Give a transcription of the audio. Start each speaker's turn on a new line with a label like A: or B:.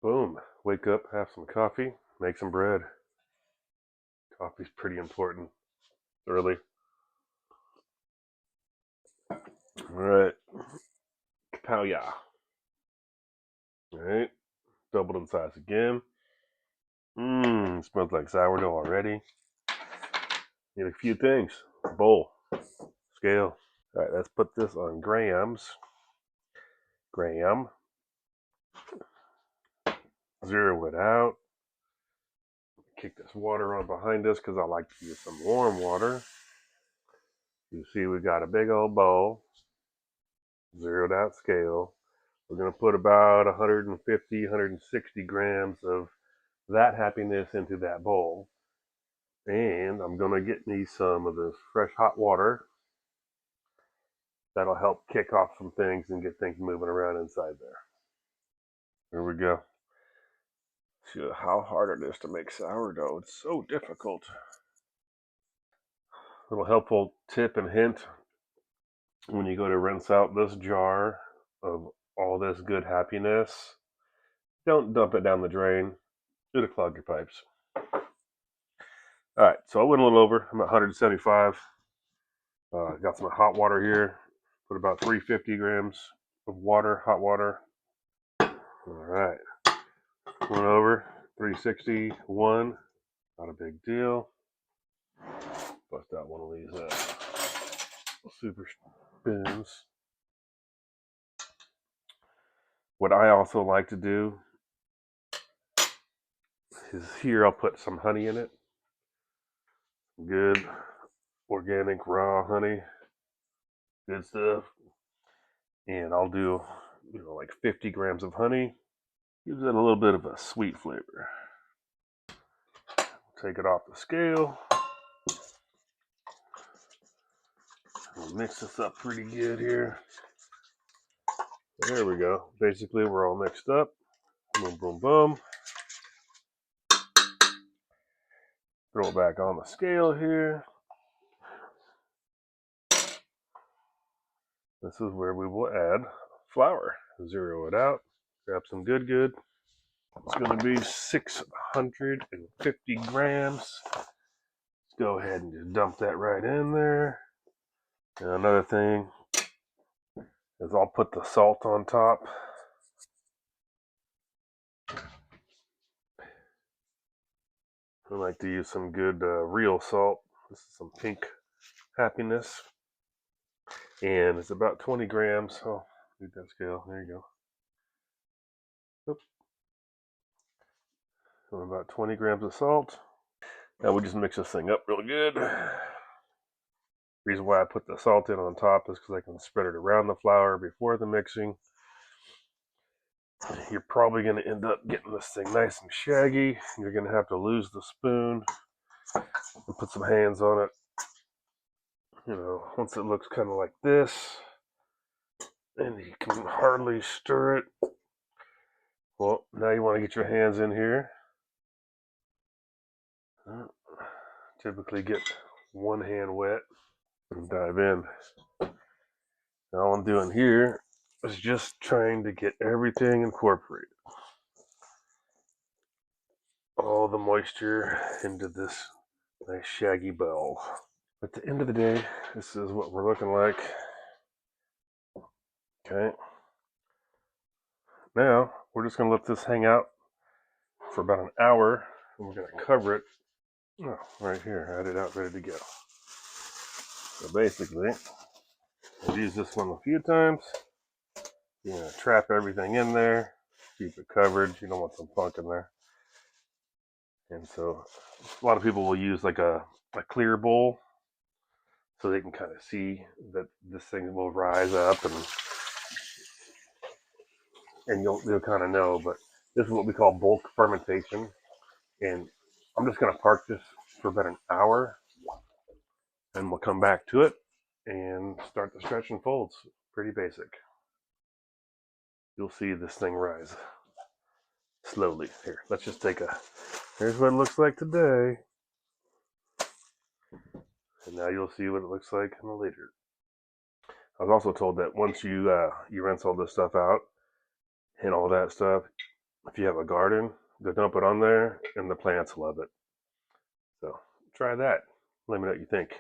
A: Boom. Wake up, have some coffee, make some bread. Coffee's pretty important early. Alright. Kapow ya. Alright. Doubled in size again. Smells like sourdough already. Need a few things. Bowl. Scale. Alright, let's put this on grams. Gram. Zero it out. Kick this water on behind us because I like to use some warm water. You see we got a big old bowl. Zeroed out scale. We're going to put about 150, 160 grams of that happiness into that bowl. And I'm going to get me some of this fresh hot water. That'll help kick off some things and get things moving around inside there. Here we go. See how hard it is to make sourdough. It's so difficult. Little helpful tip and hint when you go to rinse out this jar of all this good happiness, don't dump it down the drain. It'll clog your pipes. All right, so I went a little over. I'm at 175. Got some hot water here. Put about 350 grams of water, hot water. All right, went over 361. Not a big deal. Bust out one of these super spoons. What I also like to do is here I'll put some honey in it. Good organic raw honey. Good stuff. And I'll do, like 50 grams of honey. Gives it a little bit of a sweet flavor. Take it off the scale. We'll mix this up pretty good here. There we go. Basically, we're all mixed up. Boom, boom, boom. Throw it back on the scale here. This is where we will add flour. Zero it out. Grab some good. It's going to be 650 grams. Let's go ahead and just dump that right in there. And another thing is I'll put the salt on top. I like to use some good real salt. This is some pink happiness. And it's about 20 grams. Oh, need that scale. There you go. Oops. So about 20 grams of salt. Now we just mix this thing up real good. Reason why I put the salt in on top is because I can spread it around the flour before the mixing. You're probably going to end up getting this thing nice and shaggy. You're going to have to lose the spoon and put some hands on it. Once it looks kind of like this, and you can hardly stir it. Well, now you want to get your hands in here. Typically get one hand wet and dive in. Now all I'm doing here is just trying to get everything incorporated. All the moisture into this nice shaggy ball. At the end of the day, this is what we're looking like. Okay. Now, we're just going to let this hang out for about an hour, and we're going to cover it. Oh, right here, I had it out ready to go. So basically, I've used this one a few times. You're going to trap everything in there, keep it covered. You don't want some funk in there. And so, a lot of people will use like a clear bowl so they can kind of see that this thing will rise up and you'll kind of know. But this is what we call bulk fermentation. And I'm just going to park this for about an hour, and we'll come back to it and start the stretch and folds. Pretty basic. You'll see this thing rise slowly. Here, let's just here's what it looks like today. And now you'll see what it looks like in the later. I was also told that once you rinse all this stuff out and all that stuff, If you have a garden, go dump it on there, and the plants love it. So try that. Let me know what you think.